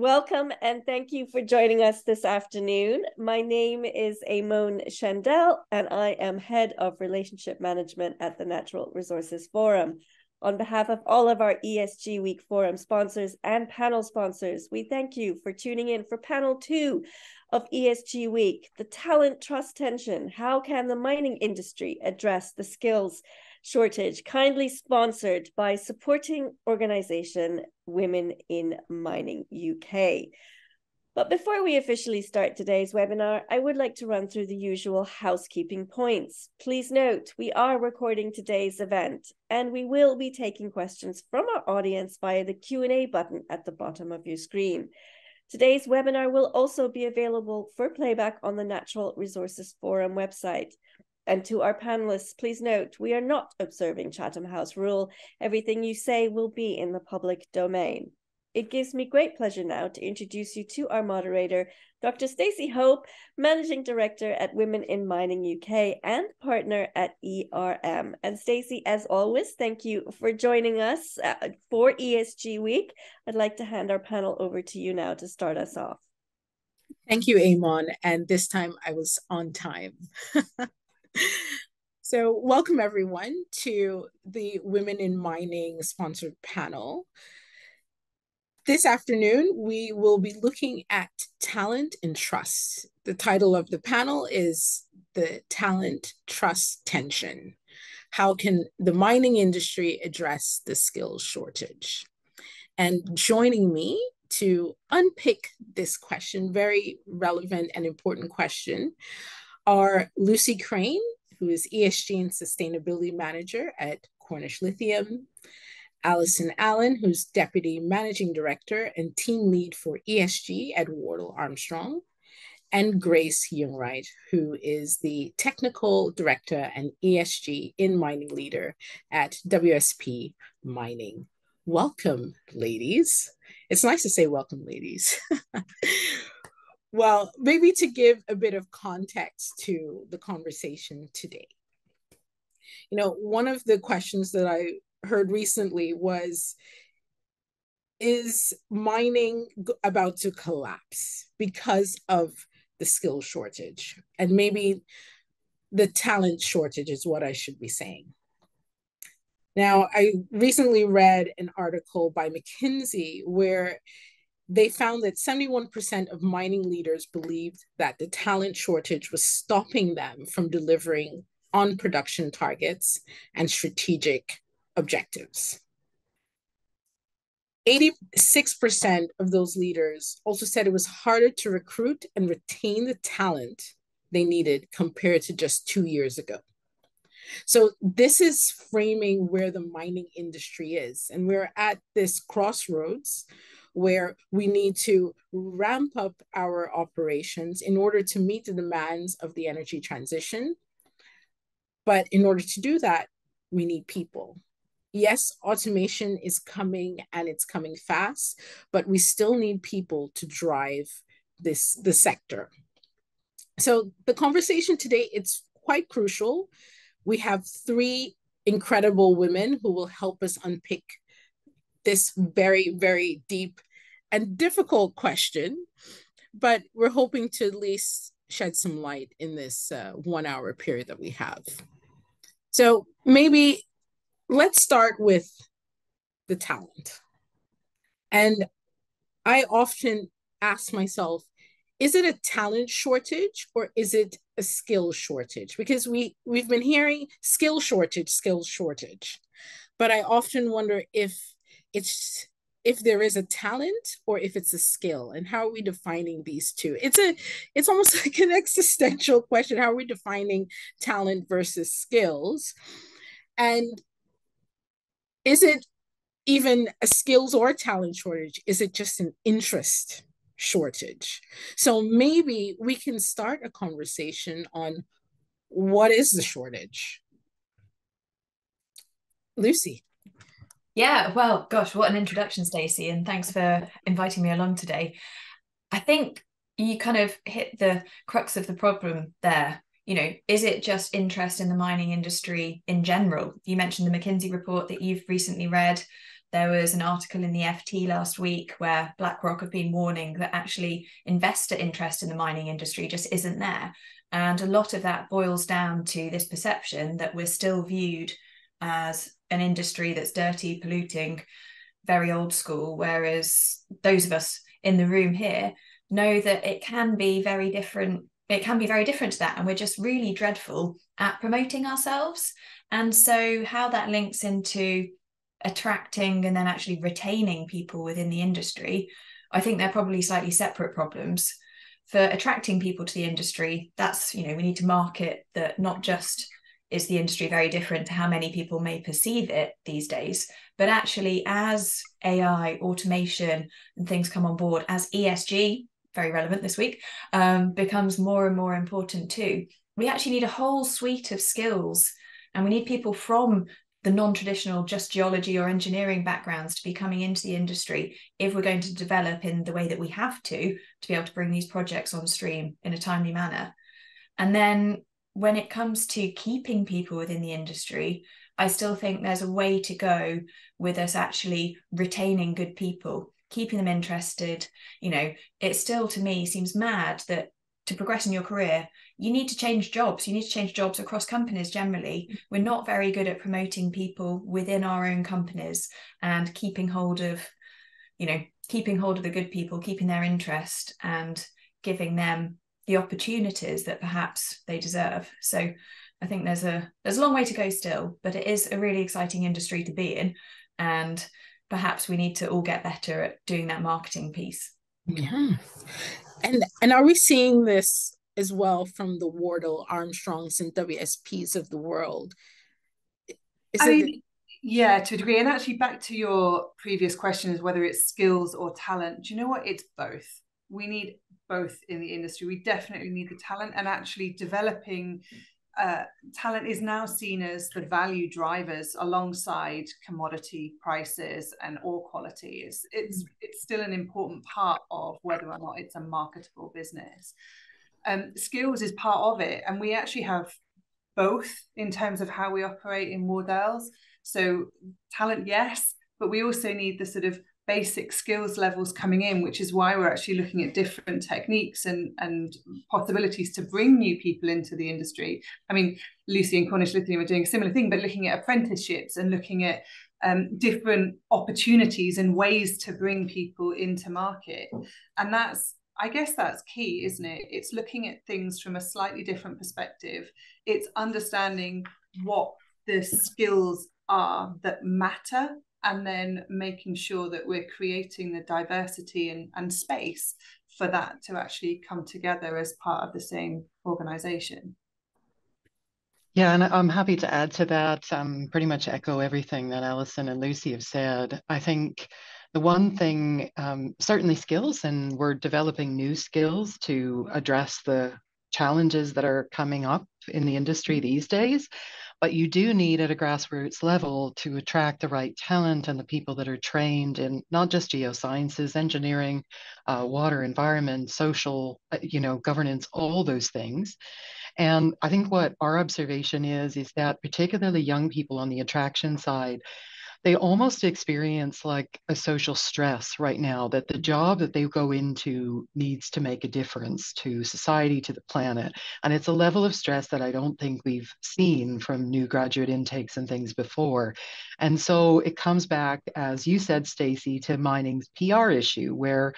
Welcome and thank you for joining us this afternoon. My name is Amon Shandell and I am Head of Relationship Management at the Natural Resources Forum. On behalf of all of our ESG Week Forum sponsors and panel sponsors, we thank you for tuning in for panel 2 of ESG Week, the talent trust tension. How can the mining industry address the skills shortage, kindly sponsored by supporting organization Women in Mining UK. But before we officially start today's webinar, I would like to run through the usual housekeeping points. Please note, we are recording today's event and we will be taking questions from our audience via the Q&A button at the bottom of your screen. Today's webinar will also be available for playback on the Natural Resources Forum website. And to our panelists, please note, we are not observing Chatham House rule. Everything you say will be in the public domain. It gives me great pleasure now to introduce you to our moderator, Dr. Stacy Hope, Managing Director at Women in Mining UK and partner at ERM. And Stacy, as always, thank you for joining us for ESG Week. I'd like to hand our panel over to you now to start us off. Thank you, Amon. And this time I was on time. So welcome everyone to the Women in Mining sponsored panel. This afternoon, we will be looking at talent and trust. The title of the panel is the Talent Trust Tension. How can the mining industry address the skills shortage? And joining me to unpick this question, very relevant and important question, are Lucy Crane, who is ESG and Sustainability Manager at Cornish Lithium, Alison Allen, who's Deputy Managing Director and Team Lead for ESG at Wardell Armstrong, and Grace Yungwirth, who is the Technical Director and ESG in Mining Leader at WSP Mining. Welcome, ladies. It's nice to say welcome, ladies. Well, maybe to give a bit of context to the conversation today. You know, one of the questions that I heard recently was, is mining about to collapse because of the skill shortage? And maybe the talent shortage is what I should be saying. Now, I recently read an article by McKinsey where they found that 71% of mining leaders believed that the talent shortage was stopping them from delivering on production targets and strategic objectives. 86% of those leaders also said it was harder to recruit and retain the talent they needed compared to just 2 years ago. So this is framing where the mining industry is. And we're at this crossroads where we need to ramp up our operations in order to meet the demands of the energy transition. But in order to do that, we need people. Yes, automation is coming and it's coming fast, but we still need people to drive the sector. So the conversation today, it's quite crucial. We have 3 incredible women who will help us unpick this very, very deep and difficult question, but we're hoping to at least shed some light in this 1 hour period that we have. So maybe let's start with the talent. And I often ask myself, is it a talent shortage or is it a skill shortage? Because we've been hearing skills shortage. But I often wonder if there is a talent or if it's a skill, and how are we defining these two? It's almost like an existential question. How are we defining talent versus skills? And is it even a skills or talent shortage? Is it just an interest shortage? So maybe we can start a conversation on what is the shortage. Lucy. Yeah, well, gosh, what an introduction, Stacey, and thanks for inviting me along today. I think you kind of hit the crux of the problem there. You know, is it just interest in the mining industry in general? You mentioned the McKinsey report that you've recently read, There was an article in the FT last week where BlackRock have been warning that actually investor interest in the mining industry just isn't there. And a lot of that boils down to this perception that we're still viewed as an industry that's dirty, polluting, very old school, whereas those of us in the room here know that it can be very different. It can be very different to that, and we're just really dreadful at promoting ourselves. And so how that links into attracting and then actually retaining people within the industry, I think they're probably slightly separate problems. For attracting people to the industry, that's, we need to market that not just is the industry very different to how many people may perceive it these days, but actually as AI, automation and things come on board, as ESG, very relevant this week, becomes more and more important too, we actually need a whole suite of skills, and we need people from the non-traditional just geology or engineering backgrounds to be coming into the industry if we're going to develop in the way that we have to be able to bring these projects on stream in a timely manner. And then when it comes to keeping people within the industry, I still think there's a way to go with us actually retaining good people, keeping them interested. It still, to me, seems mad that to progress in your career, you need to change jobs. You need to change jobs across companies generally. We're not very good at promoting people within our own companies and keeping hold of the good people, keeping their interest and giving them the opportunities that perhaps they deserve. So I think there's a long way to go still, but it is a really exciting industry to be in. And perhaps we need to all get better at doing that marketing piece. Yeah. And are we seeing this as well from the Wardell, Armstrongs, and WSPs of the world? Yeah, to a degree. And actually, back to your previous question, is whether it's skills or talent. Do you know what? It's both. We need both in the industry. We definitely need the talent, and actually developing talent is now seen as the value drivers alongside commodity prices and ore quality. It's still an important part of whether or not it's a marketable business. Skills is part of it, and we actually have both in terms of how we operate in Wardell's. So talent, yes, but we also need the sort of basic skills levels coming in, which is why we're actually looking at different techniques and possibilities to bring new people into the industry. I mean, Lucy and Cornish Lithium are doing a similar thing, but looking at apprenticeships and looking at different opportunities and ways to bring people into market. And I guess that's key, isn't it? It's looking at things from a slightly different perspective. It's understanding what the skills are that matter, and then making sure that we're creating the diversity and space for that to actually come together as part of the same organization. Yeah, and I'm happy to add to that. Pretty much echo everything that Alison and Lucy have said. I think the one thing, certainly skills, and we're developing new skills to address the challenges that are coming up in the industry these days. But you do need at a grassroots level to attract the right talent and the people that are trained in not just geosciences, engineering, water, environment, social, governance, all those things. And I think what our observation is that particularly young people on the attraction side, they almost experience like a social stress right now, that the job that they go into needs to make a difference to society, to the planet. And it's a level of stress that I don't think we've seen from new graduate intakes and things before. And so it comes back, as you said, Stacy, to mining's PR issue, where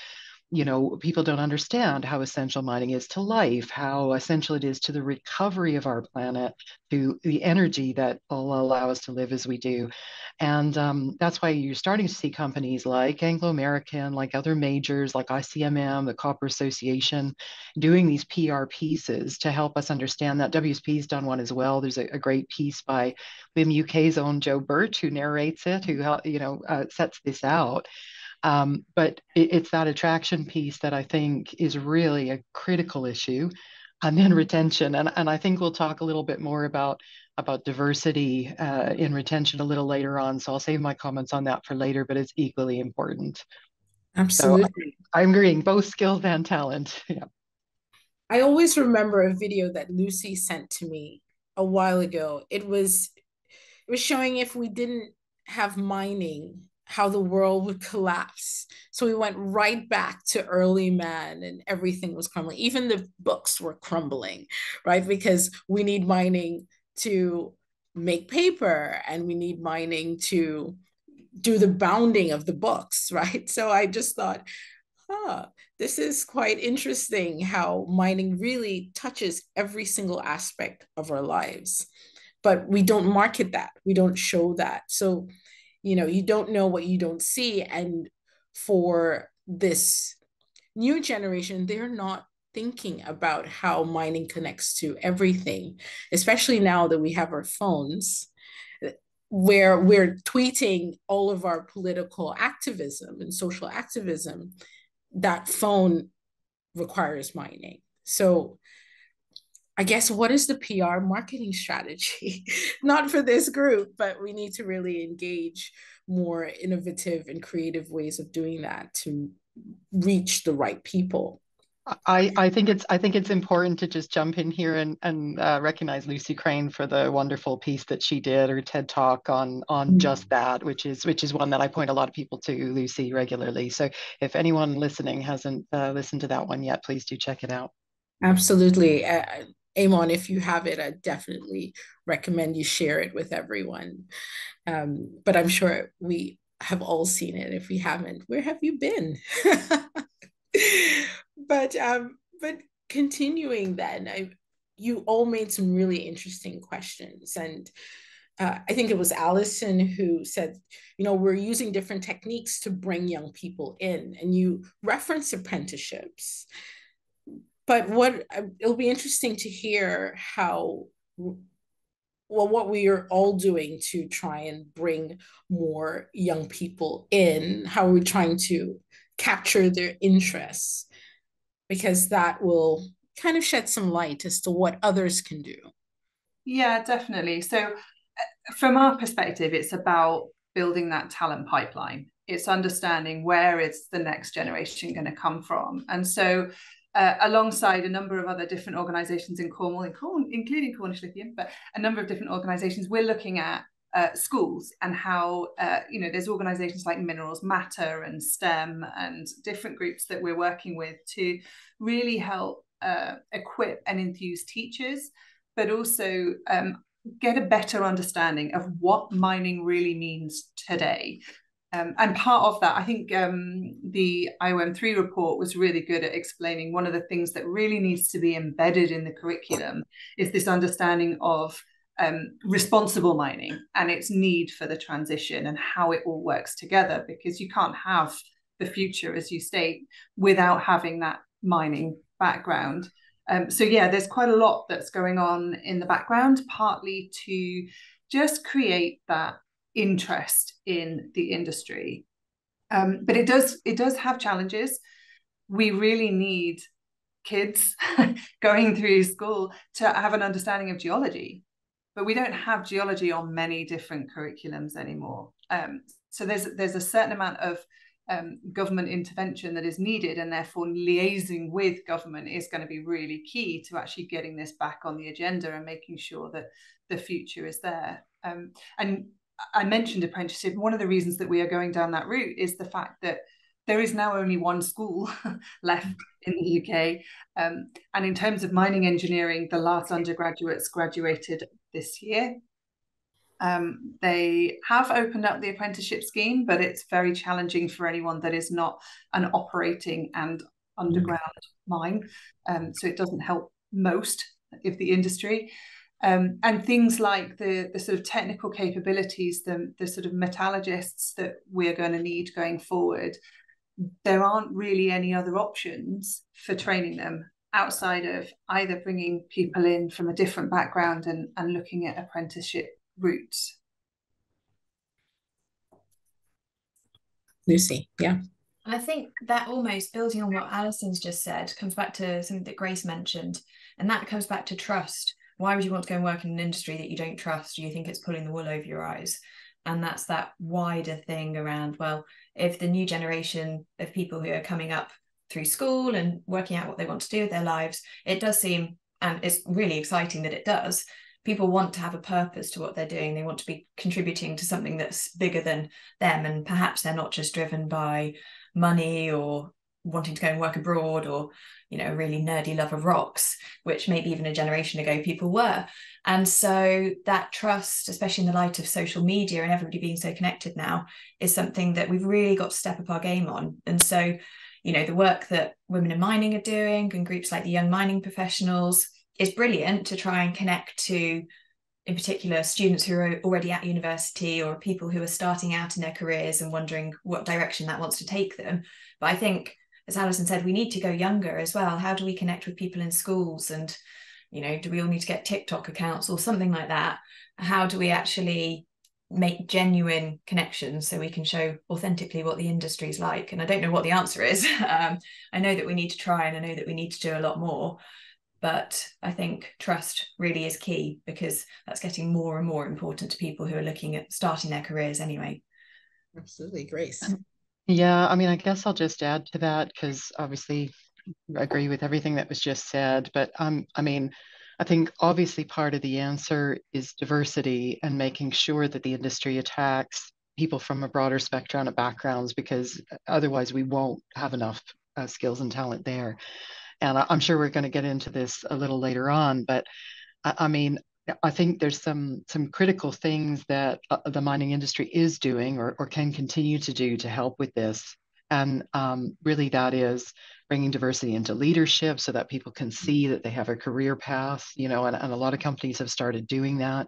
people don't understand how essential mining is to life, how essential it is to the recovery of our planet, to the energy that will allow us to live as we do. And that's why you're starting to see companies like Anglo American, like other majors, like ICMM, the Copper Association, doing these PR pieces to help us understand that. WSP's done one as well. There's a great piece by WIM UK's own Joe Birch, who narrates it, who sets this out. But it's that attraction piece that I think is really a critical issue. And then retention. And I think we'll talk a little bit more about diversity in retention a little later on. So I'll save my comments on that for later, but it's equally important. Absolutely. So I'm agreeing, both skills and talent. Yeah. I always remember a video that Lucy sent to me a while ago. It was showing if we didn't have mining, how the world would collapse. So we went right back to early man and everything was crumbling. Even the books were crumbling, right? Because we need mining to make paper and we need mining to do the bounding of the books, right? So I just thought, this is quite interesting how mining really touches every single aspect of our lives. But we don't market that, we don't show that. So you don't know what you don't see. And for this new generation, they're not thinking about how mining connects to everything, especially now that we have our phones, where we're tweeting all of our political activism and social activism. That phone requires mining. So I guess, what is the PR marketing strategy? Not for this group, but we need to really engage more innovative and creative ways of doing that to reach the right people. I think it's important to just jump in here and recognize Lucy Crane for the wonderful piece that she did, her TED talk on just that, which is one that I point a lot of people to, Lucy, regularly. So if anyone listening hasn't listened to that one yet, please do check it out. Absolutely. Amon, if you have it, I definitely recommend you share it with everyone. But I'm sure we have all seen it. If we haven't, where have you been? But continuing then, you all made some really interesting questions. And I think it was Alison who said, we're using different techniques to bring young people in. And you reference apprenticeships. But it'll be interesting to hear what we are all doing to try and bring more young people in, how we're trying to capture their interests, because that will kind of shed some light as to what others can do. Yeah, definitely. So from our perspective, it's about building that talent pipeline. It's understanding where is the next generation going to come from. And so alongside a number of other different organizations in Cornwall, including Cornish Lithium, but a number of different organizations, we're looking at schools and how, there's organizations like Minerals Matter and STEM and different groups that we're working with to really help equip and enthuse teachers, but also get a better understanding of what mining really means today. And part of that, I think the IOM3 report was really good at explaining one of the things that really needs to be embedded in the curriculum is this understanding of responsible mining and its need for the transition and how it all works together, because you can't have the future, as you state, without having that mining background. So yeah, there's quite a lot that's going on in the background, partly to just create that interest in the industry. But it does have challenges. We really need kids going through school to have an understanding of geology, but we don't have geology on many different curriculums anymore. So there's a certain amount of government intervention that is needed, and therefore liaising with government is going to be really key to actually getting this back on the agenda and making sure that the future is there. And I mentioned apprenticeship. One of the reasons that we are going down that route is the fact that there is now only one school left in the UK. And in terms of mining engineering, the last undergraduates graduated this year. They have opened up the apprenticeship scheme, but it's very challenging for anyone that is not an operating and underground mine. So it doesn't help most of the industry. And things like the sort of technical capabilities, the sort of metallurgists that we're going to need going forward, there aren't really any other options for training them outside of either bringing people in from a different background and looking at apprenticeship routes. Lucy, yeah. And I think that, almost building on what Alison's just said, comes back to something that Grace mentioned, and that comes back to trust. Why would you want to go and work in an industry that you don't trust? You think it's pulling the wool over your eyes? And that's that wider thing around, well, if the new generation of people who are coming up through school and working out what they want to do with their lives, it does seem, and it's really exciting that it does, people want to have a purpose to what they're doing. They want to be contributing to something that's bigger than them, and perhaps they're not just driven by money or wanting to go and work abroad, or, you know, a really nerdy love of rocks, which maybe even a generation ago people were. And so that trust, especially in the light of social media and everybody being so connected now, is something that we've really got to step up our game on. And so, you know, the work that Women in Mining are doing and groups like the Young Mining Professionals is brilliant to try and connect to, in particular, students who are already at university or people who are starting out in their careers and wondering what direction that wants to take them. But I think, as Alison said, we need to go younger as well. How do we connect with people in schools? And, you know, do we all need to get TikTok accounts or something like that? How do we actually make genuine connections so we can show authentically what the industry is like? And I don't know what the answer is. I know that we need to try, and I know that we need to do a lot more. But I think trust really is key, because that's getting more and more important to people who are looking at starting their careers anyway. Absolutely, Grace. Yeah, I mean, I guess I'll just add to that, because obviously I agree with everything that was just said. But I mean, I think obviously part of the answer is diversity and making sure that the industry attracts people from a broader spectrum of backgrounds, because otherwise we won't have enough skills and talent there. And I'm sure we're going to get into this a little later on, but I mean, I think there's some critical things that the mining industry is doing or can continue to do to help with this. And really that is bringing diversity into leadership so that people can see that they have a career path, you know, and a lot of companies have started doing that.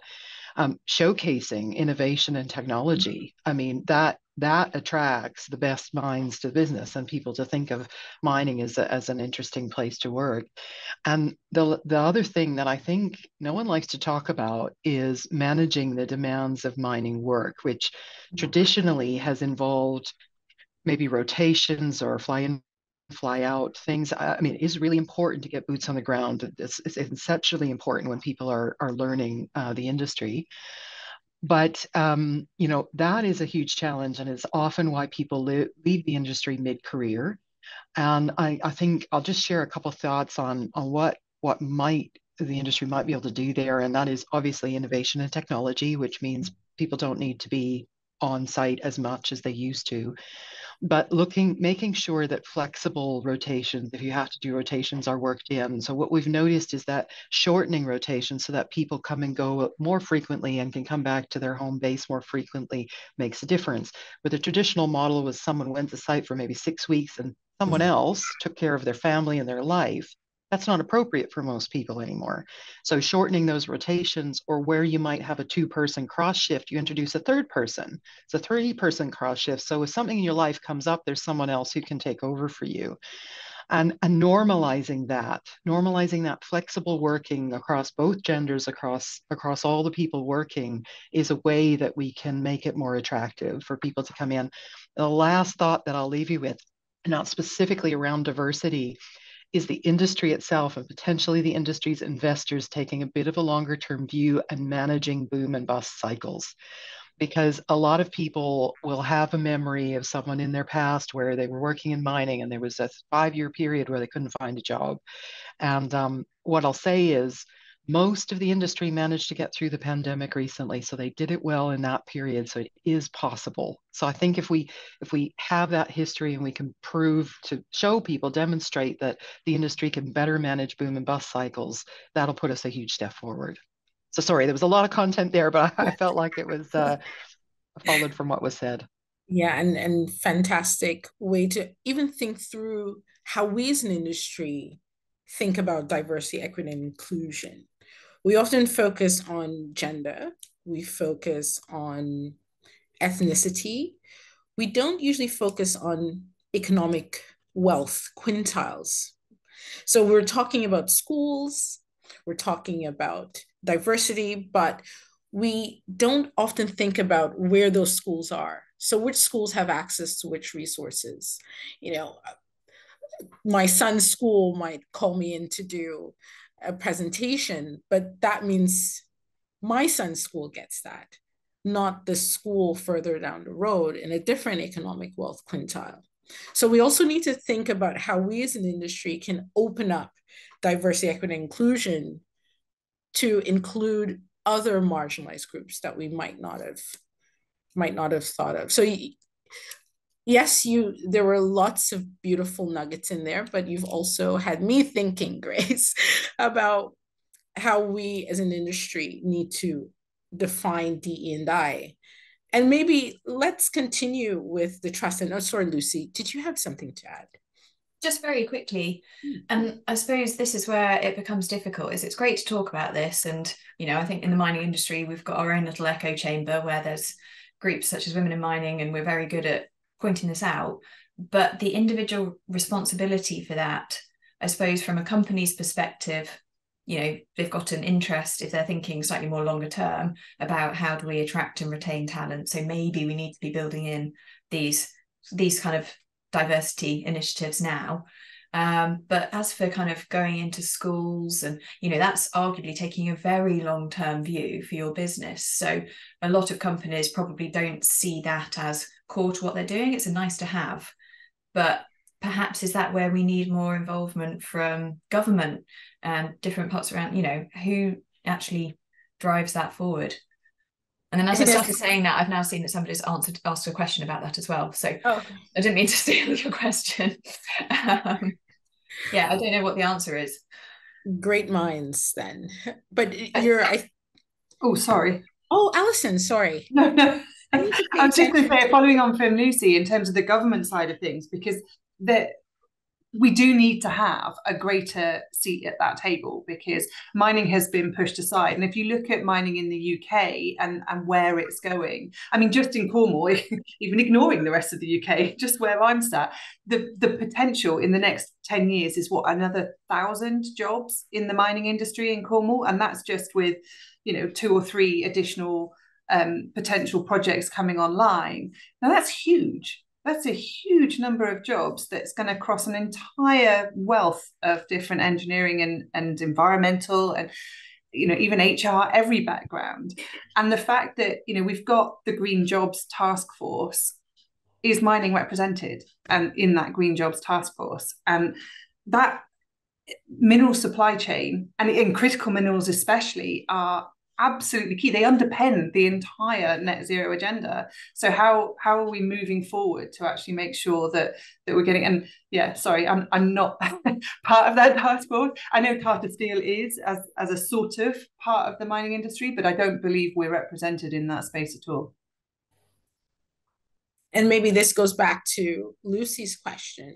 Showcasing innovation and technology. I mean, that attracts the best minds to business and people to think of mining as an interesting place to work. And the other thing that I think no one likes to talk about is managing the demands of mining work, which traditionally has involved maybe rotations or fly in, fly out things. I mean, it is really important to get boots on the ground. It's exceptionally important when people are learning the industry. But you know, that is a huge challenge, and it's often why people leave the industry mid-career. And I think I'll just share a couple of thoughts on what might the industry might be able to do there. And that is obviously innovation and technology, which means people don't need to be on site as much as they used to. But making sure that flexible rotations, if you have to do rotations, are worked in. So what we've noticed is that shortening rotations so that people come and go more frequently and can come back to their home base more frequently makes a difference. But the traditional model was someone went to site for maybe 6 weeks and someone else took care of their family and their life. That's not appropriate for most people anymore. So shortening those rotations, or where you might have a 2-person cross shift, you introduce a third person. It's a 3-person cross shift. So if something in your life comes up, there's someone else who can take over for you. And normalizing that flexible working across both genders, across all the people working, is a way that we can make it more attractive for people to come in. The last thought that I'll leave you with, not specifically around diversity, is the industry itself and potentially the industry's investors taking a bit of a longer term view and managing boom and bust cycles. Because a lot of people will have a memory of someone in their past where they were working in mining and there was a 5-year period where they couldn't find a job. And what I'll say is most of the industry managed to get through the pandemic recently, so they did it well in that period. So it is possible. So I think if we have that history and we can show people, demonstrate that the industry can better manage boom and bust cycles, that'll put us a huge step forward. So sorry, there was a lot of content there, but I felt like it was followed from what was said. Yeah, and fantastic way to even think through how we as an industry think about diversity, equity, and inclusion. We often focus on gender, we focus on ethnicity. We don't usually focus on economic wealth quintiles. So we're talking about schools, we're talking about diversity, but we don't often think about where those schools are. So which schools have access to which resources? You know, my son's school might call me in to do a presentation, but that means my son's school gets that, not the school further down the road in a different economic wealth quintile. So we also need to think about how we as an industry can open up diversity, equity, and inclusion to include other marginalized groups that we might not have thought of. So yes, there were lots of beautiful nuggets in there, but you've also had me thinking, Grace, about how we as an industry need to define DE&I. And maybe let's continue with the trust. And sorry, Lucy, did you have something to add? Just very quickly, and I suppose this is where it becomes difficult, is it's great to talk about this. And, I think in the mining industry, we've got our own little echo chamber where there's groups such as Women in Mining, and we're very good at pointing this out. But the individual responsibility for that, I suppose from a company's perspective, they've got an interest, if they're thinking slightly more longer term, about how do we attract and retain talent. So maybe we need to be building in these kind of diversity initiatives now. But as for kind of going into schools, and that's arguably taking a very long-term view for your business. So a lot of companies probably don't see that as core to what they're doing. It's a nice to have, but perhaps is that where we need more involvement from government and different parts around, who actually drives that forward? And then as I started saying that, I've now seen that somebody's asked a question about that as well. So I didn't mean to steal your question. Yeah, I don't know what the answer is. Great minds then. But sorry. Oh, Alison, sorry. No. I was just going to say, following on from Lucy, in terms of the government side of things, because we do need to have a greater seat at that table, because mining has been pushed aside. And if you look at mining in the UK and where it's going, I mean, just in Cornwall, even ignoring the rest of the UK, just where I'm sat, the potential in the next 10 years is another 1,000 jobs in the mining industry in Cornwall. And that's just with, 2 or 3 additional potential projects coming online. Now that's huge. That's a huge number of jobs that's going to cross an entire wealth of different engineering and environmental and, even HR, every background. And the fact that, we've got the Green Jobs Task Force, is mining represented and in that Green Jobs Task Force. And that mineral supply chain and critical minerals especially are absolutely key. They underpin the entire net zero agenda. So how are we moving forward to actually make sure that we're getting, and yeah, sorry, I'm not part of that task force. I know Tata Steel is as a sort of part of the mining industry, but I don't believe we're represented in that space at all. And maybe this goes back to Lucy's question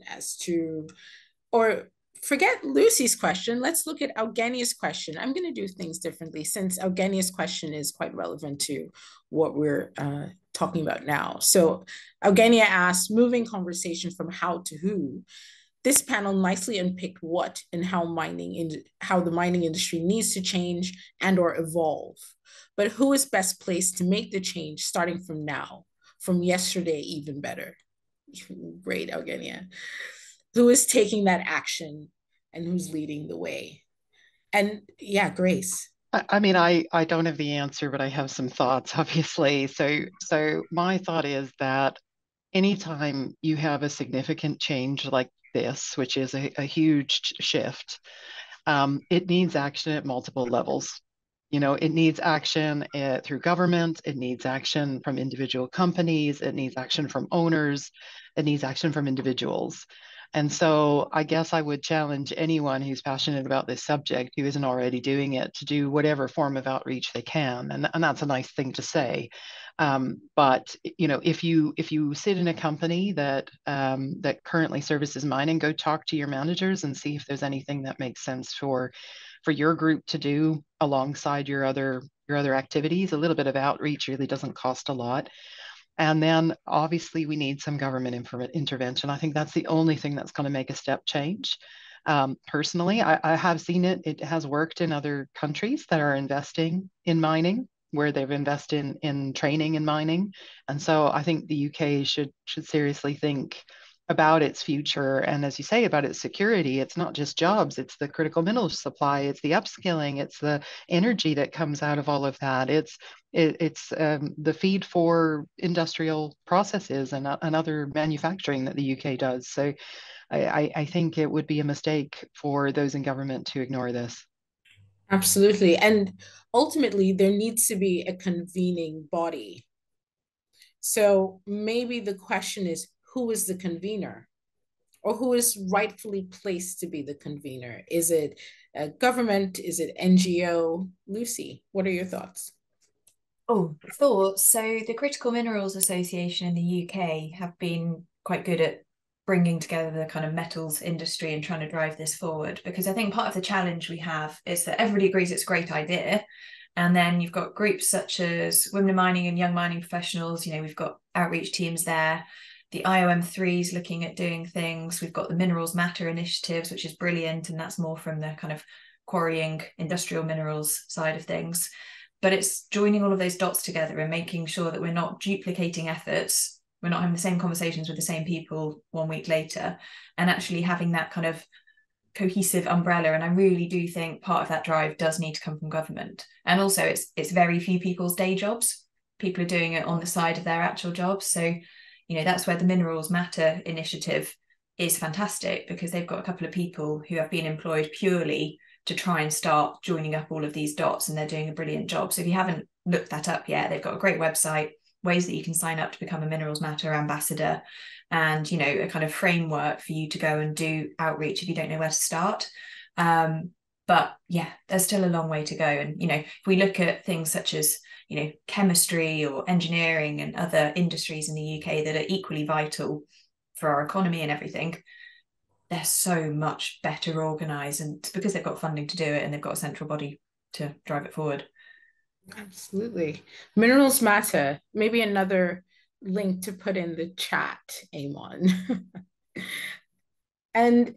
or forget Lucy's question. Let's look at Eugenia's question. I'm going to do things differently since Eugenia's question is quite relevant to what we're talking about now. So Eugenia asked, moving conversation from how to who. This panel nicely unpicked what and how the mining industry needs to change and or evolve. But who is best placed to make the change starting from now, from yesterday, even better? Great, Eugenia. Who is taking that action and who's leading the way? And yeah, Grace. I mean, I don't have the answer, but I have some thoughts, obviously. So my thought is that anytime you have a significant change like this, which is a huge shift, it needs action at multiple levels. It needs action through government, it needs action from individual companies, it needs action from owners, it needs action from individuals. And so I guess I would challenge anyone who's passionate about this subject who isn't already doing it to do whatever form of outreach they can. And that's a nice thing to say. But if you sit in a company that currently services mining, go talk to your managers and see if there's anything that makes sense for your group to do alongside your other activities. A little bit of outreach really doesn't cost a lot. And then obviously we need some government intervention. I think that's the only thing that's going to make a step change. Personally, I have seen it. It has worked in other countries that are investing in mining, where they've invested in training in mining. And so I think the UK should seriously think about its future. And as you say, about its security, it's not just jobs, it's the critical minerals supply, it's the upskilling, it's the energy that comes out of all of that. It's the feed for industrial processes and other manufacturing that the UK does. So I think it would be a mistake for those in government to ignore this. Absolutely. And ultimately, there needs to be a convening body. So maybe the question is, who is the convener? Or who is rightfully placed to be the convener? Is it a government? Is it NGO? Lucy, what are your thoughts? Oh, thoughts. So the Critical Minerals Association in the UK have been quite good at bringing together the kind of metals industry and trying to drive this forward, because I think part of the challenge we have is that everybody agrees it's a great idea. And then you've got groups such as Women in Mining and Young Mining Professionals. We've got outreach teams there. The IOM3 is looking at doing things. We've got the Minerals Matter initiatives, which is brilliant. And that's more from the kind of quarrying industrial minerals side of things. But it's joining all of those dots together and making sure that we're not duplicating efforts. We're not having the same conversations with the same people 1 week later, and actually having that kind of cohesive umbrella. And I really do think part of that drive does need to come from government. And also it's very few people's day jobs. People are doing it on the side of their actual jobs. So, that's where the Minerals Matter initiative is fantastic, because they've got a couple of people who have been employed purely to try and start joining up all of these dots, and they're doing a brilliant job. So if you haven't looked that up yet, they've got a great website, ways that you can sign up to become a Minerals Matter ambassador, and a kind of framework for you to go and do outreach if you don't know where to start. But yeah, there's still a long way to go. And if we look at things such as chemistry or engineering and other industries in the UK that are equally vital for our economy and everything, they're so much better organised, and because they've got funding to do it and they've got a central body to drive it forward. Absolutely. Minerals Matter, maybe another link to put in the chat, Amon. And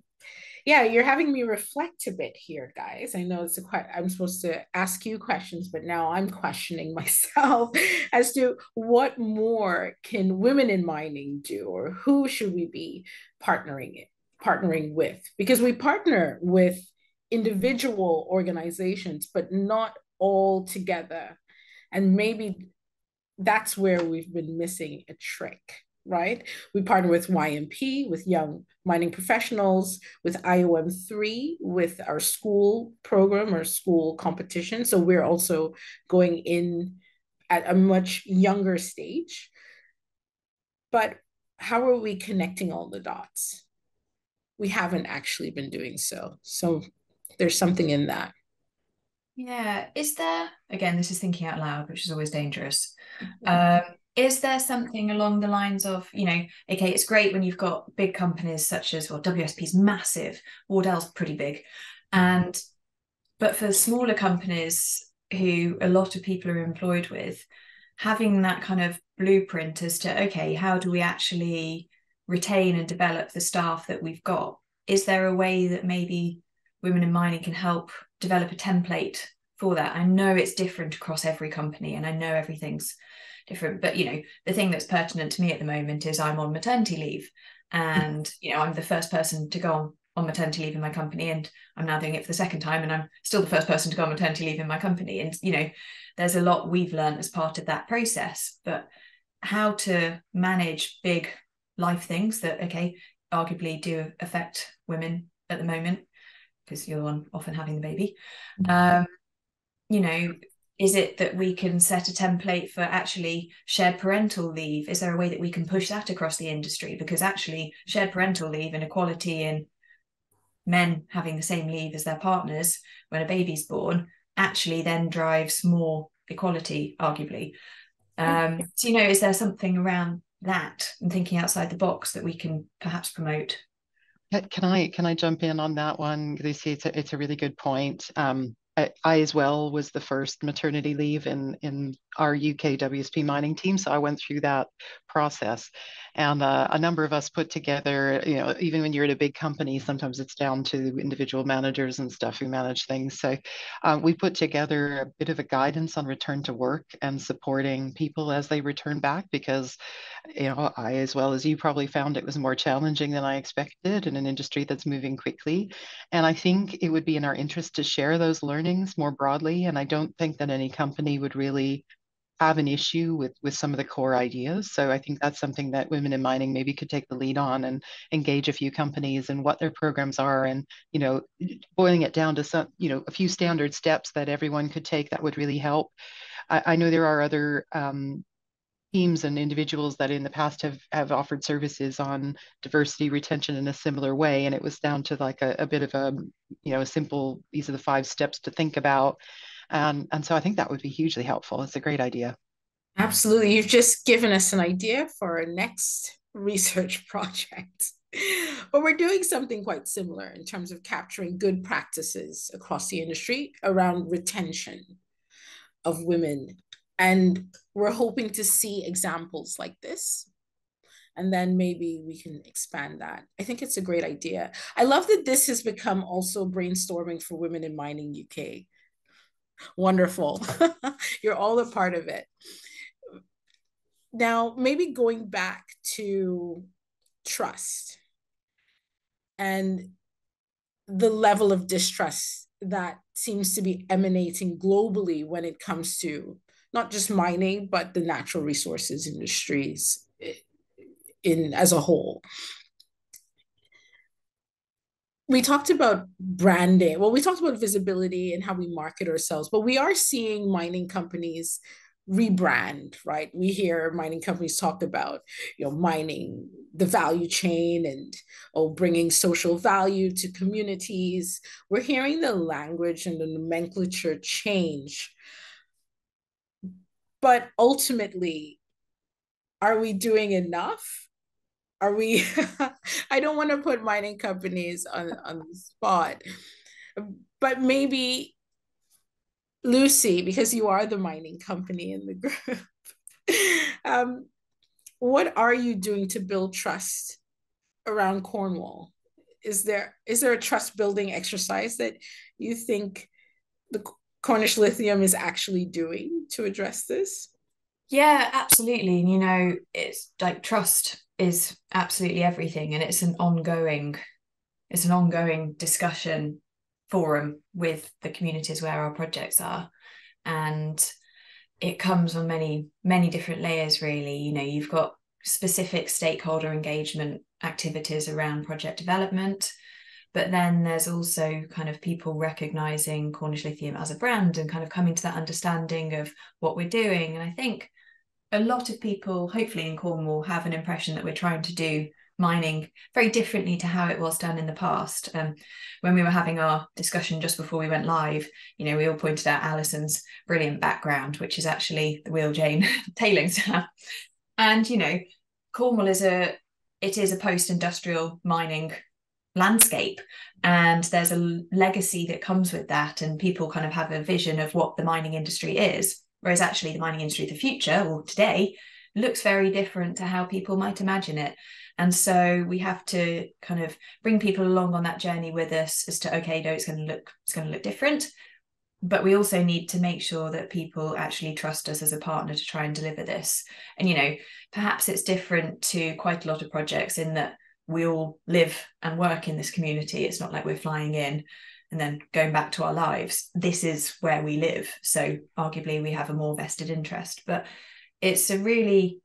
yeah, you're having me reflect a bit here, guys. I know I'm supposed to ask you questions, but now I'm questioning myself as to what more can women in mining do, or who should we be partnering with? Because we partner with individual organizations, but not all together. And maybe that's where we've been missing a trick, right? We partner with YMP, with Young Mining Professionals, with IOM3, with our school program or school competition. So we're also going in at a much younger stage. But how are we connecting all the dots? We haven't actually been doing so. So there's something in that. Yeah. Is there, again, this is thinking out loud, which is always dangerous. Is there something along the lines of, okay, it's great when you've got big companies such as, WSP's massive, Wardell's pretty big. But for smaller companies who a lot of people are employed with, having that kind of blueprint as to, okay, how do we actually retain and develop the staff that we've got? Is there a way that maybe Women in Mining can help develop a template for that? I know it's different across every company, and I know everything's different, but the thing that's pertinent to me at the moment is I'm on maternity leave, and I'm the first person to go on maternity leave in my company, and I'm now doing it for the second time, and I'm still the first person to go on maternity leave in my company. And there's a lot we've learned as part of that process, but how to manage big life things that arguably do affect women at the moment, because you're the one often having the baby. Is it that we can set a template for actually shared parental leave? Is there a way that we can push that across the industry? Because actually shared parental leave and equality in men having the same leave as their partners when a baby's born actually then drives more equality, arguably. So, is there something around that and thinking outside the box that we can perhaps promote? Can I jump in on that one, Lucy? It's a really good point. I as well was the first maternity leave in our UK WSP mining team, so I went through that process. And a number of us put together, even when you're at a big company, sometimes it's down to individual managers and stuff who manage things. So we put together a bit of a guidance on return to work and supporting people as they return back, because I, as well as you, probably found it was more challenging than I expected in an industry that's moving quickly. And I think it would be in our interest to share those learnings more broadly. And I don't think that any company would really have an issue with some of the core ideas. So I think that's something that Women in Mining maybe could take the lead on and engage a few companies and what their programs are, and boiling it down to some a few standard steps that everyone could take that would really help. I know there are other teams and individuals that in the past have offered services on diversity retention in a similar way, and it was down to like a bit of a simple, these are the 5 steps to think about. And so I think that would be hugely helpful. It's a great idea. Absolutely. You've just given us an idea for our next research project. But we're doing something quite similar in terms of capturing good practices across the industry around retention of women. And we're hoping to see examples like this. And then maybe we can expand that. I think it's a great idea. I love that this has become also brainstorming for Women in Mining UK. Wonderful. You're all a part of it. Now, maybe going back to trust and the level of distrust that seems to be emanating globally when it comes to not just mining, but the natural resources industries as a whole. We talked about branding. Well, we talked about visibility and how we market ourselves, but we are seeing mining companies rebrand, right? We hear mining companies talk about, mining the value chain and bringing social value to communities. We're hearing the language and the nomenclature change. But ultimately, are we doing enough? Are we, I don't want to put mining companies on the spot, but maybe Lucy, because you are the mining company in the group, what are you doing to build trust around Cornwall? Is there a trust building exercise that you think the Cornish Lithium is actually doing to address this? Yeah, absolutely. And it's like trust is absolutely everything, and it's an ongoing discussion forum with the communities where our projects are, and it comes on many different layers, really. You've got specific stakeholder engagement activities around project development, but then there's also kind of people recognizing Cornish Lithium as a brand and kind of coming to that understanding of what we're doing. And I think a lot of people, hopefully in Cornwall, have an impression that we're trying to do mining very differently to how it was done in the past. When we were having our discussion just before we went live, we all pointed out Alison's brilliant background, which is actually the Wheel Jane tailings dam. And Cornwall is a post-industrial mining landscape, and there's a legacy that comes with that, and people kind of have a vision of what the mining industry is, whereas actually the mining industry of the future, or today, looks very different to how people might imagine it. And so we have to kind of bring people along on that journey with us as to, okay, no, it's going to look different, but we also need to make sure that people actually trust us as a partner to try and deliver this. And perhaps it's different to quite a lot of projects in that we all live and work in this community. It's not like we're flying in and then going back to our lives. This is where we live, so arguably we have a more vested interest. But it's a really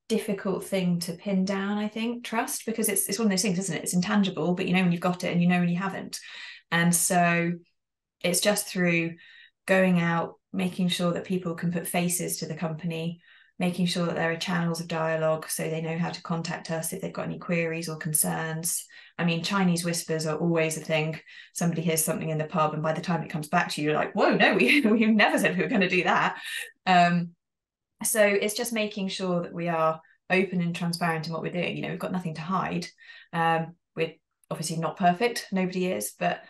difficult thing to pin down, I think, trust, because it's one of those things, isn't it? It's intangible, but when you've got it and when you haven't. And so it's just through going out, making sure that people can put faces to the company, making sure that there are channels of dialogue so they know how to contact us if they've got any queries or concerns. I mean, Chinese whispers are always a thing. Somebody hears something in the pub, and by the time it comes back to you, you're like, whoa, no, we never said we were going to do that. So it's just making sure that we are open and transparent in what we're doing. We've got nothing to hide. We're obviously not perfect, nobody is, but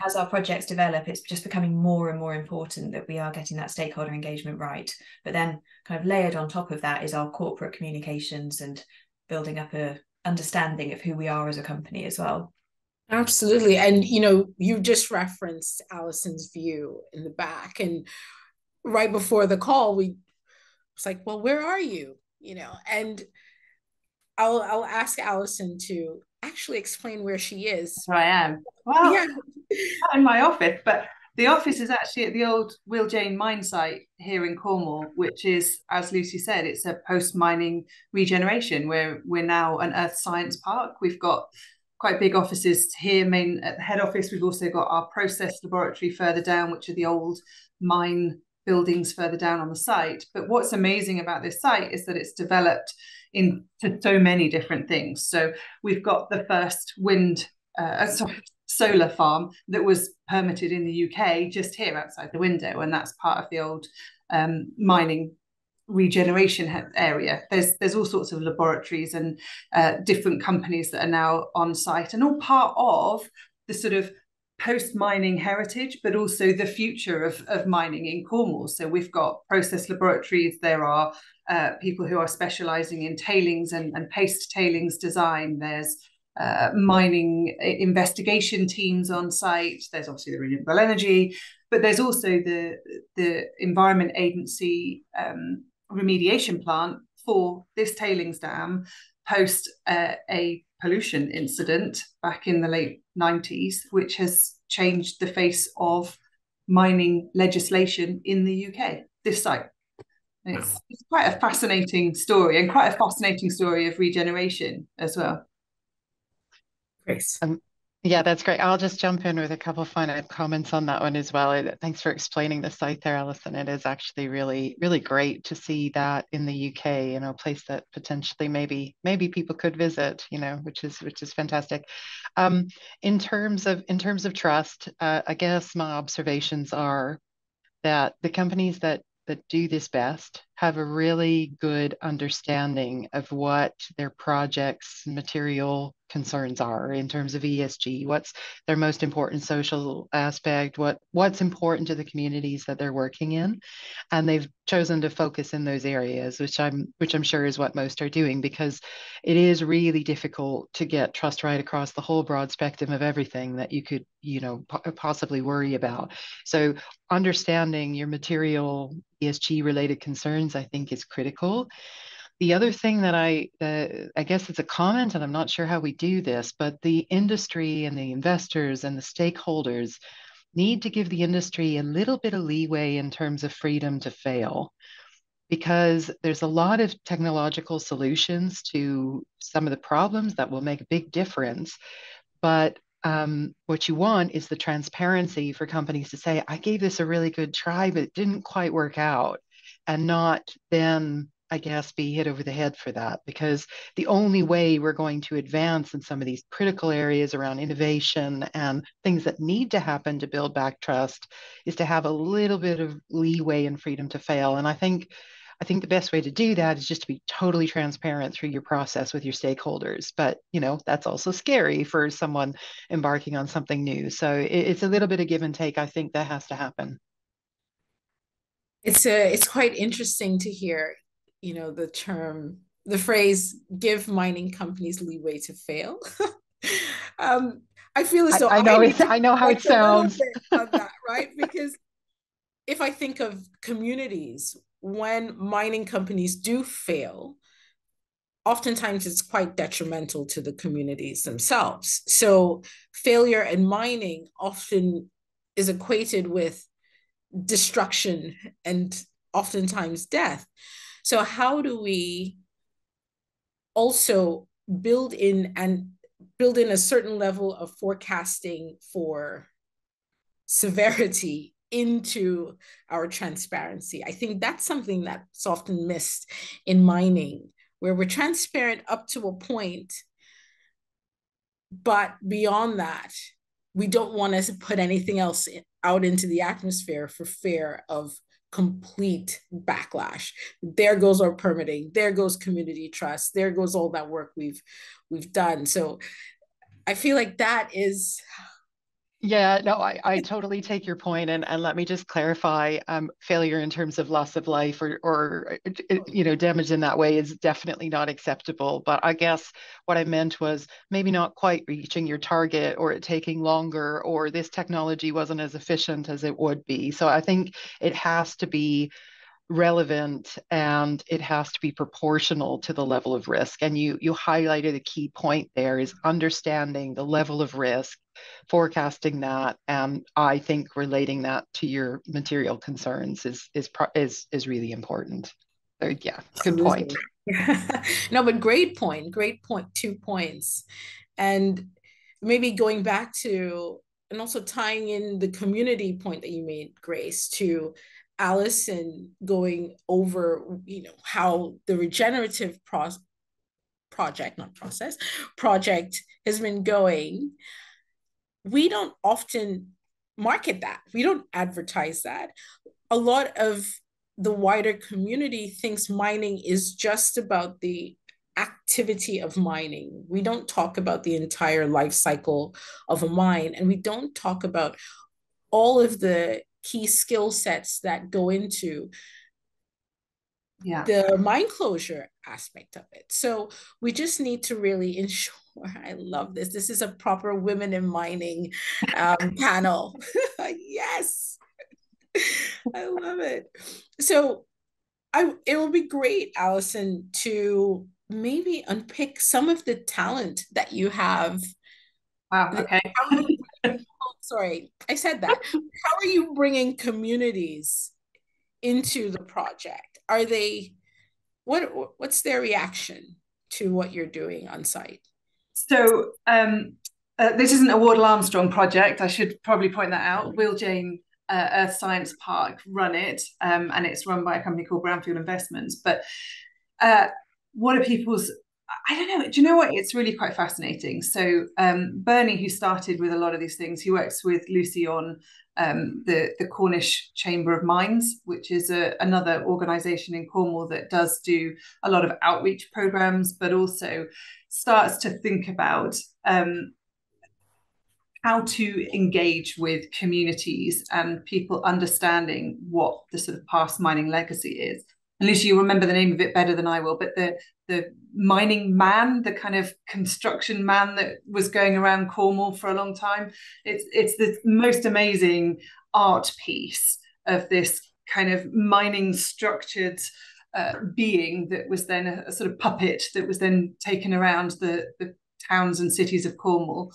as our projects develop, it's just becoming more and more important that we are getting that stakeholder engagement right. But then kind of layered on top of that is our corporate communications and building up a understanding of who we are as a company as well. Absolutely. And you just referenced Alison's view in the back, and right before the call it's like, well, where are you? And I'll ask Alison to actually explain where she is. Where I am. Well, yeah. not in my office, but The office is actually at the old Will Jane mine site here in Cornwall, which is, as Lucy said, it's a post-mining regeneration where we're now an earth science park. We've got quite big offices here, main at the head office. We've also got our process laboratory further down, which are the old mine buildings further down on the site. But what's amazing about this site is that it's developed into so many different things. So we've got the first solar farm that was permitted in the UK just here outside the window, and that's part of the old mining regeneration area. There's all sorts of laboratories and different companies that are now on site, and all part of the sort of post-mining heritage, but also the future of mining in Cornwall. So we've got process laboratories. There are people who are specialising in tailings and paste tailings design. There's mining investigation teams on site. There's obviously the renewable energy, but there's also the Environment Agency remediation plant for this tailings dam post a pollution incident back in the late 90s, which has changed the face of mining legislation in the UK, this site. It's quite a fascinating story, and quite a fascinating story of regeneration as well. Grace. Yeah, that's great. I'll just jump in with a couple of final comments on that one as well. Thanks for explaining the site there, Alison. It is actually really, really great to see that in the UK, a place that potentially maybe people could visit, which is fantastic. In terms of trust, I guess my observations are that the companies that do this best have a really good understanding of what their projects' material concerns are in terms of ESG, what's their most important social aspect, what's important to the communities that they're working in. And they've chosen to focus in those areas, which I'm sure is what most are doing, because it is really difficult to get trust right across the whole broad spectrum of everything that you could, possibly worry about. So understanding your material ESG related concerns, I think, is critical. The other thing that I guess it's a comment, and I'm not sure how we do this, but the industry and the investors and the stakeholders need to give the industry a little bit of leeway in terms of freedom to fail, because there's a lot of technological solutions to some of the problems that will make a big difference. But what you want is the transparency for companies to say, I gave this a really good try, but it didn't quite work out, and not then, I guess, be hit over the head for that. Because the only way we're going to advance in some of these critical areas around innovation and things that need to happen to build back trust is to have a little bit of leeway and freedom to fail. And I think the best way to do that is just to be totally transparent through your process with your stakeholders. But, that's also scary for someone embarking on something new. So it's a little bit of give and take. I think that has to happen. It's quite interesting to hear, the phrase, give mining companies leeway to fail. I feel as though I know how it sounds. On that, right? Because if I think of communities, when mining companies do fail, oftentimes it's quite detrimental to the communities themselves. So failure in mining often is equated with destruction and oftentimes death. So how do we also build in a certain level of forecasting for severity into our transparency? I think that's something that's often missed in mining, where we're transparent up to a point, but beyond that, we don't want to put anything else out into the atmosphere for fear of complete backlash. There goes our permitting, there goes community trust, there goes all that work we've done. So I feel like that is... Yeah, no, I totally take your point, and let me just clarify. Failure in terms of loss of life or damage in that way is definitely not acceptable. But I guess what I meant was maybe not quite reaching your target, or it taking longer, or this technology wasn't as efficient as it would be. So I think it has to be relevant, and it has to be proportional to the level of risk. And you highlighted a key point there, is understanding the level of risk, forecasting that, and I think relating that to your material concerns is really important. So, yeah, good point. No, but great point. 2 points. And maybe going back to, and also tying in the community point that you made, Grace, to Alison going over, how the regenerative project has been going. We don't often market that. We don't advertise that. A lot of the wider community thinks mining is just about the activity of mining. We don't talk about the entire life cycle of a mine, and we don't talk about all of the key skill sets that go into the mine closure aspect of it. So we just need to really ensure, I love this. This is a proper women in mining panel. Yes. I love it. So it will be great, Alison, to maybe unpick some of the talent that you have. Wow, okay. Sorry, I said that. How are you bringing communities into the project? Are they, what's their reaction to what you're doing on site? So this isn't a Wardell Armstrong project. I should probably point that out. Will Jane Earth Science Park run it, and it's run by a company called Brownfield Investments. But what are people's, I don't know, do you know what, it's really quite fascinating. So Bernie, who started with a lot of these things, he works with Lucy on the Cornish Chamber of Mines, which is another organisation in Cornwall that does do a lot of outreach programmes, but also starts to think about how to engage with communities and people understanding what the sort of past mining legacy is. And Lucy, you remember the name of it better than I will, but the mining man, the kind of construction man that was going around Cornwall for a long time, it's the most amazing art piece of this kind of mining structured being that was then a sort of puppet that was then taken around the towns and cities of Cornwall.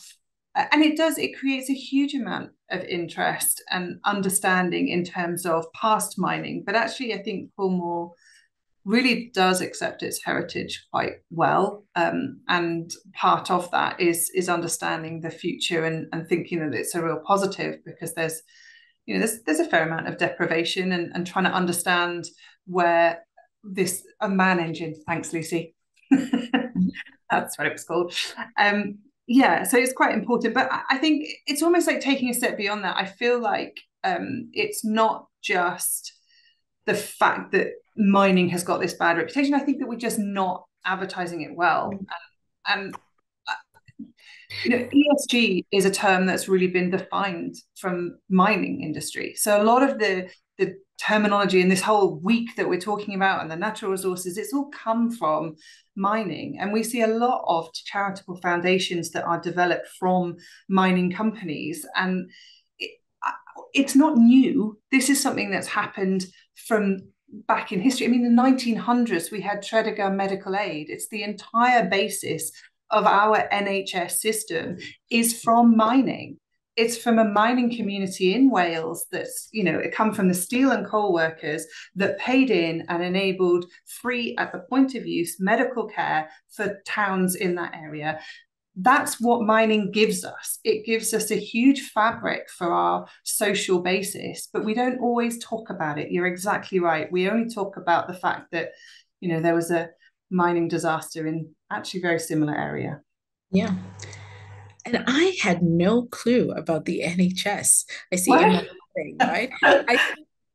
And it creates a huge amount of interest and understanding in terms of past mining. But actually, I think Cornwall really does accept its heritage quite well. And part of that is understanding the future and thinking that it's a real positive, because there's a fair amount of deprivation and trying to understand where this, a man engine, thanks Lucy, that's what it was called. Yeah, so it's quite important, but I think it's almost like taking a step beyond that. I feel like it's not just the fact that mining has got this bad reputation. I think that we're just not advertising it well. And ESG is a term that's really been defined from mining industry. So a lot of the terminology in this whole week that we're talking about and the natural resources, it's all come from mining. And we see a lot of charitable foundations that are developed from mining companies. And it's not new. This is something that's happened from back in history. I mean, in the 1900s, we had Tredegar Medical Aid. It's the entire basis of our NHS system is from mining. It's from a mining community in Wales that's, it come from the steel and coal workers that paid in and enabled free at the point of use medical care for towns in that area. That's what mining gives us. It gives us a huge fabric for our social basis, but we don't always talk about it. You're exactly right. We only talk about the fact that, there was a mining disaster in actually very similar area. Yeah. And I had no clue about the NHS. I see What? thing, right?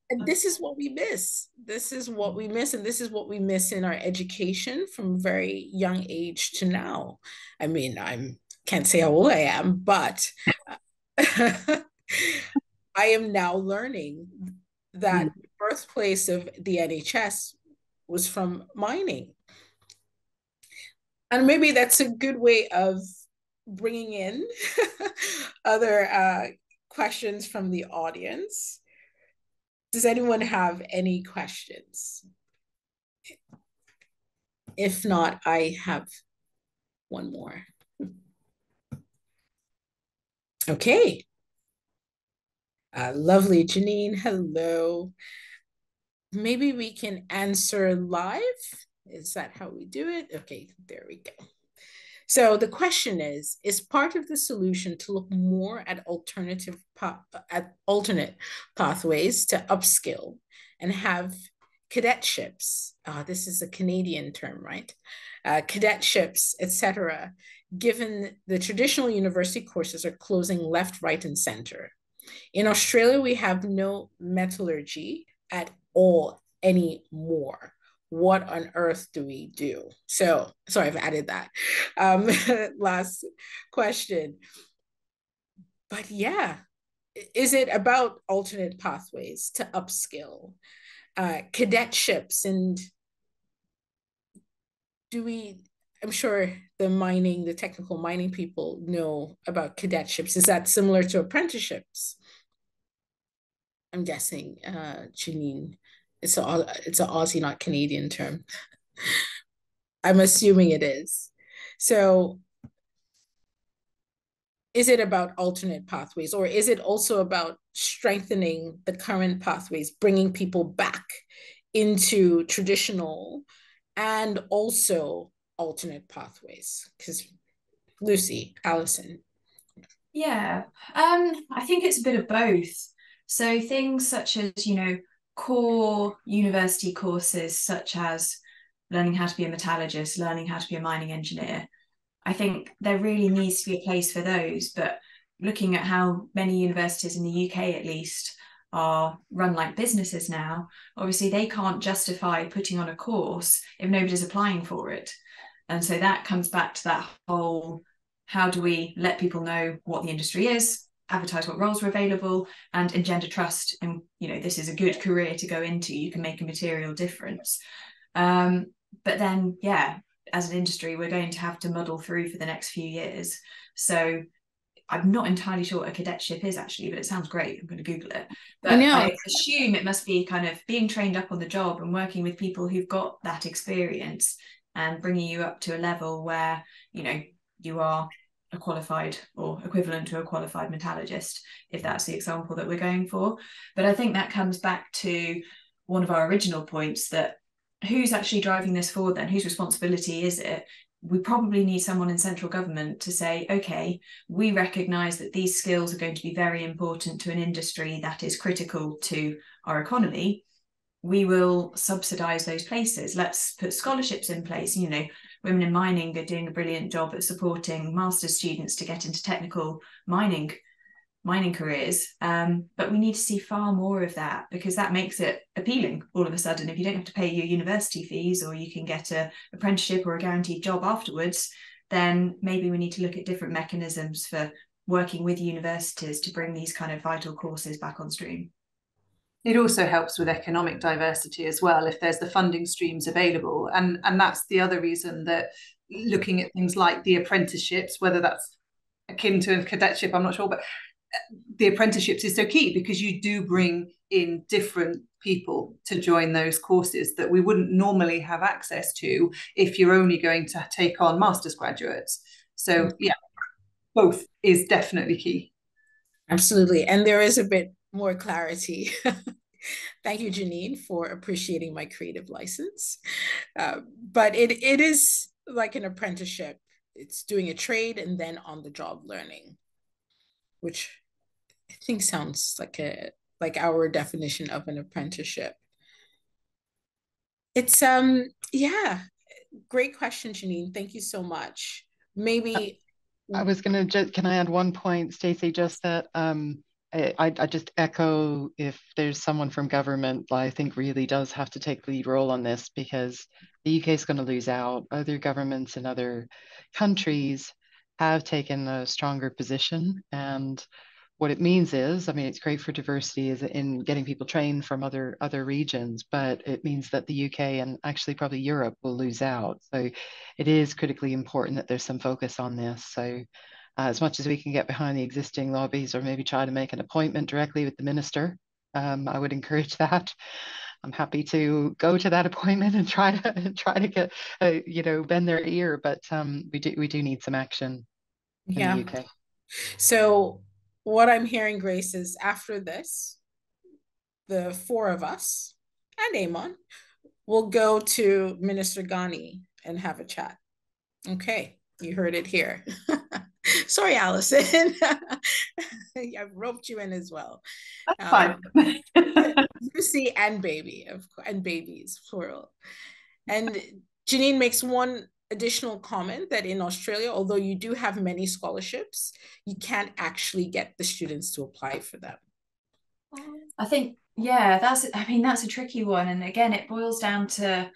And this is what we miss. This is what we miss. And this is what we miss in our education from very young age to now. I mean, can't say how old I am, but I am now learning that the birthplace of the NHS was from mining. And maybe that's a good way of bringing in other questions from the audience. Does anyone have any questions? If not, I have one more. Okay. Lovely, Janine, hello. Maybe we can answer live. Is that how we do it? Okay, there we go. So the question is part of the solution to look more at alternate pathways to upskill and have cadetships, this is a Canadian term, right? Cadetships, etc., given the traditional university courses are closing left, right, and center. In Australia, we have no metallurgy at all anymore. What on earth do we do? So, sorry, I've added that. Last question. But yeah, is it about alternate pathways to upskill? Cadetships, and I'm sure the technical mining people know about cadetships. Is that similar to apprenticeships? I'm guessing, Janine, it's an Aussie, not Canadian term. I'm assuming it is. So is it about alternate pathways, or is it also about strengthening the current pathways, bringing people back into traditional and also alternate pathways? Because Lucy, Alison. Yeah, I think it's a bit of both. So things such as, core university courses such as learning how to be a metallurgist, learning how to be a mining engineer, I think there really needs to be a place for those. But looking at how many universities in the UK, at least, are run like businesses now, obviously they can't justify putting on a course if nobody's applying for it. And so that comes back to that whole, how do we let people know what the industry is, advertise what roles are available, and engender trust? And, this is a good career to go into. You can make a material difference. But then, yeah, as an industry, we're going to have to muddle through for the next few years. So I'm not entirely sure what a cadetship is, actually, but it sounds great. I'm going to Google it. But I assume it must be kind of being trained up on the job and working with people who've got that experience and bringing you up to a level where, you are a qualified or equivalent to a qualified metallurgist, if that's the example that we're going for. But I think that comes back to one of our original points, that who's actually driving this forward then? Whose responsibility is it? We probably need someone in central government to say, okay, we recognise that these skills are going to be very important to an industry that is critical to our economy. We will subsidise those places. Let's put scholarships in place. Women in mining are doing a brilliant job at supporting master's students to get into technical mining careers. But we need to see far more of that, because that makes it appealing all of a sudden. If you don't have to pay your university fees, or you can get an apprenticeship or a guaranteed job afterwards, then maybe we need to look at different mechanisms for working with universities to bring these kind of vital courses back on stream. It also helps with economic diversity as well, if there's the funding streams available. And that's the other reason that looking at things like the apprenticeships, whether that's akin to a cadetship, I'm not sure, but the apprenticeships is so key, because you do bring in different people to join those courses that we wouldn't normally have access to if you're only going to take on master's graduates. So yeah, both is definitely key. Absolutely. And there is a bit more clarity. Thank you, Janine, for appreciating my creative license. But it is like an apprenticeship. It's doing a trade and then on-the-job learning, which I think sounds like our definition of an apprenticeship. It's yeah, great question, Janine. Thank you so much. Maybe I was going to can I add one point, Stacy? Just that I just echo, if there's someone from government, I think really does have to take the lead role on this, because the UK is going to lose out. Other governments in other countries have taken a stronger position, and what it means is, it's great for diversity is in getting people trained from other regions, but it means that the UK and actually probably Europe will lose out. So it is critically important that there's some focus on this. So as much as we can get behind the existing lobbies, or maybe try to make an appointment directly with the minister I would encourage that. I'm happy to go to that appointment and try to get bend their ear, but we do need some action in the UK. So what I'm hearing, Grace, is after this, the four of us and Amon will go to Minister Ghani and have a chat. Okay, you heard it here. Sorry, Alison. I've roped you in as well. That's fine. Lucy and baby, and babies, plural. And Janine makes one additional comment that in Australia, although you do have many scholarships, you can't actually get the students to apply for them. I think, yeah, that's a tricky one. And again, it boils down to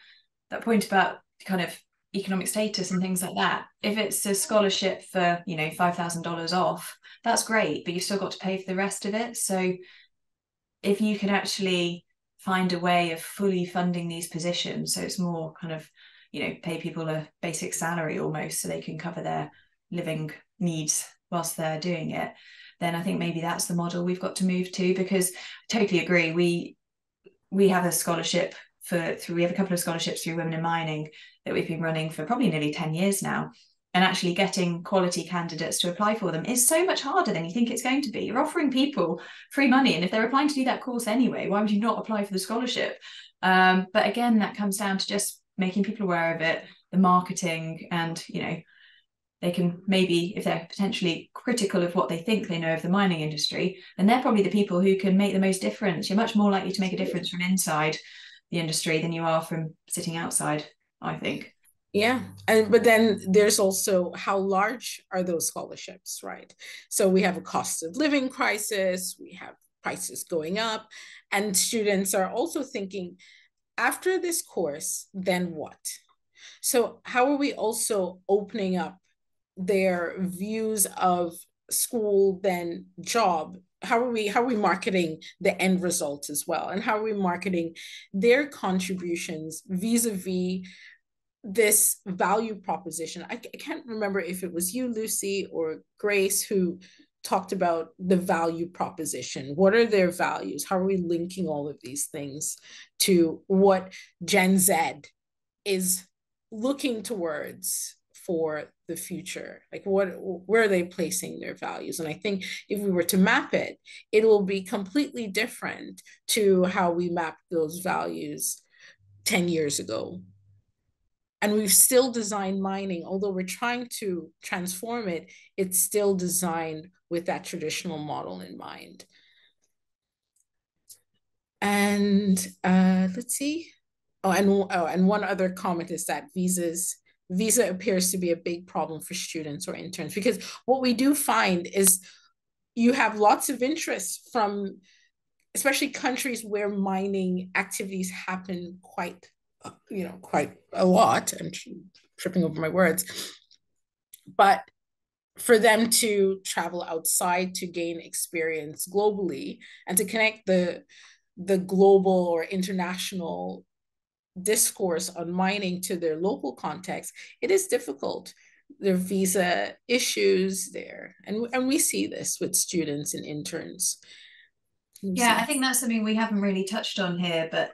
that point about kind of economic status and things like that. If it's a scholarship for, $5,000 off, that's great, but you've still got to pay for the rest of it. So if you can actually find a way of fully funding these positions, so it's more kind of, pay people a basic salary almost so they can cover their living needs whilst they're doing it, then I think maybe that's the model we've got to move to, because I totally agree. We have a scholarship we have a couple of scholarships through Women in Mining that we've been running for probably nearly 10 years now. And actually getting quality candidates to apply for them is so much harder than you think it's going to be. You're offering people free money, and if they're applying to do that course anyway, why would you not apply for the scholarship? But again, that comes down to just making people aware of it, the marketing, and they can maybe, if they're potentially critical of what they think they know of the mining industry, then they're probably the people who can make the most difference. You're much more likely to make a difference from inside the industry than you are from sitting outside, I think. Yeah, but then there's also how large are those scholarships, right? So we have a cost of living crisis, we have prices going up, and students are also thinking, after this course, then what? So how are we also opening up their views of school, then job? How are we marketing the end result as well? And how are we marketing their contributions vis-a-vis this value proposition? I can't remember if it was you, Lucy, or Grace, who talked about the value proposition. What are their values? How are we linking all of these things to what Gen Z is looking towards for the future? Like where are they placing their values? And I think if we were to map it, it will be completely different to how we mapped those values 10 years ago. And we've still designed mining, although we're trying to transform it, it's still designed with that traditional model in mind. And let's see. And one other comment is that visa appears to be a big problem for students or interns, because what we do find is you have lots of interest from, especially countries where mining activities happen quite a lot. I'm tripping over my words. But for them to travel outside to gain experience globally and to connect the global or international discourse on mining to their local context, it is difficult. There are visa issues there. And we see this with students and interns. Yeah, I think that's something we haven't really touched on here, but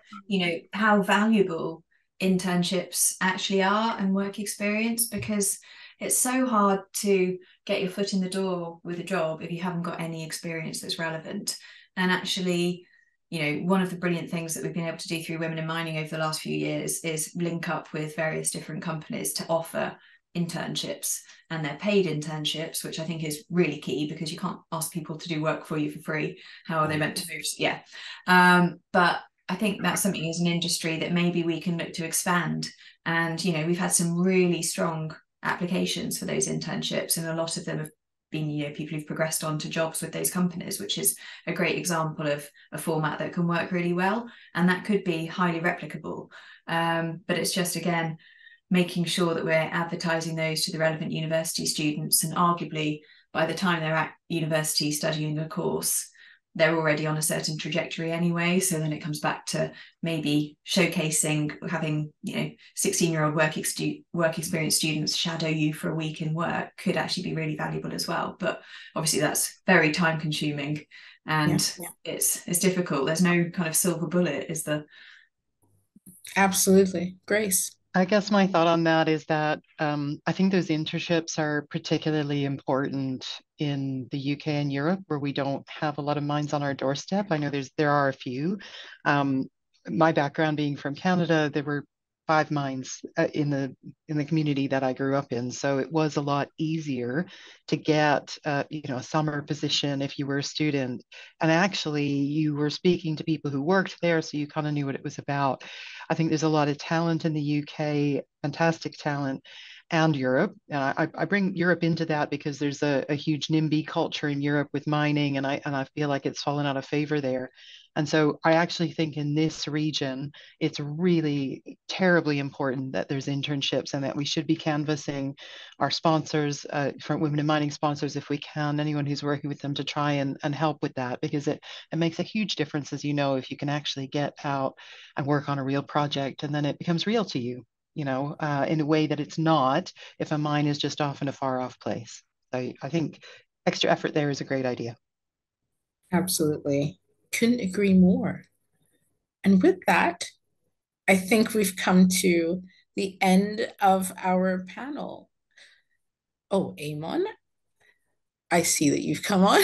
how valuable internships actually are and work experience, because it's so hard to get your foot in the door with a job if you haven't got any experience that's relevant. And actually, one of the brilliant things that we've been able to do through Women in Mining over the last few years is link up with various different companies to offer internships, and they're paid internships, which I think is really key, because you can't ask people to do work for you for free. How are they meant to move? Yeah. But I think that's something as an industry that maybe we can look to expand. And, we've had some really strong applications for those internships, and a lot of them have been, people who've progressed on to jobs with those companies, which is a great example of a format that can work really well. And that could be highly replicable. But it's just, again, making sure that we're advertising those to the relevant university students. And arguably, by the time they're at university studying a course, they're already on a certain trajectory anyway. So then it comes back to maybe showcasing, having 16-year-old work experience students shadow you for a week in work could actually be really valuable as well. But obviously that's very time consuming, and it's difficult. There's no kind of silver bullet, is there? Absolutely. Grace? I guess my thought on that is that I think those internships are particularly important in the UK and Europe, where we don't have a lot of mines on our doorstep. I know there are a few. My background being from Canada, there were 5 mines in the community that I grew up in, so it was a lot easier to get a summer position if you were a student, and actually you were speaking to people who worked there, so you kind of knew what it was about. I think there's a lot of talent in the UK, fantastic talent, and Europe. And I bring Europe into that because there's a huge NIMBY culture in Europe with mining, and I feel like it's fallen out of favor there. And so I actually think in this region, it's really terribly important that there's internships, and that we should be canvassing our sponsors, from women in mining sponsors, if we can, anyone who's working with them, to try and help with that, because it makes a huge difference, as you know, if you can actually get out and work on a real project, and then it becomes real to you, in a way that it's not if a mine is just off in a far off place. So I think extra effort there is a great idea. Absolutely. Couldn't agree more. And with that, I think we've come to the end of our panel. Oh, Amon, I see that you've come on.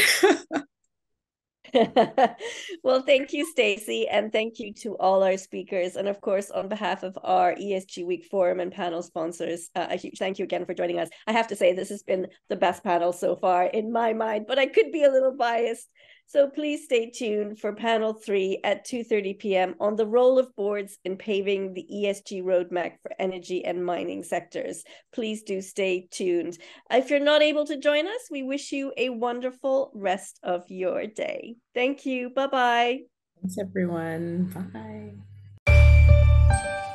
Well, thank you, Stacy, and thank you to all our speakers. And of course, on behalf of our ESG Week Forum and panel sponsors, a huge thank you again for joining us. I have to say, this has been the best panel so far in my mind, but I could be a little biased. So please stay tuned for panel 3 at 2:30 p.m. on the role of boards in paving the ESG roadmap for energy and mining sectors. Please do stay tuned. If you're not able to join us, we wish you a wonderful rest of your day. Thank you. Bye-bye. Thanks, everyone. Bye.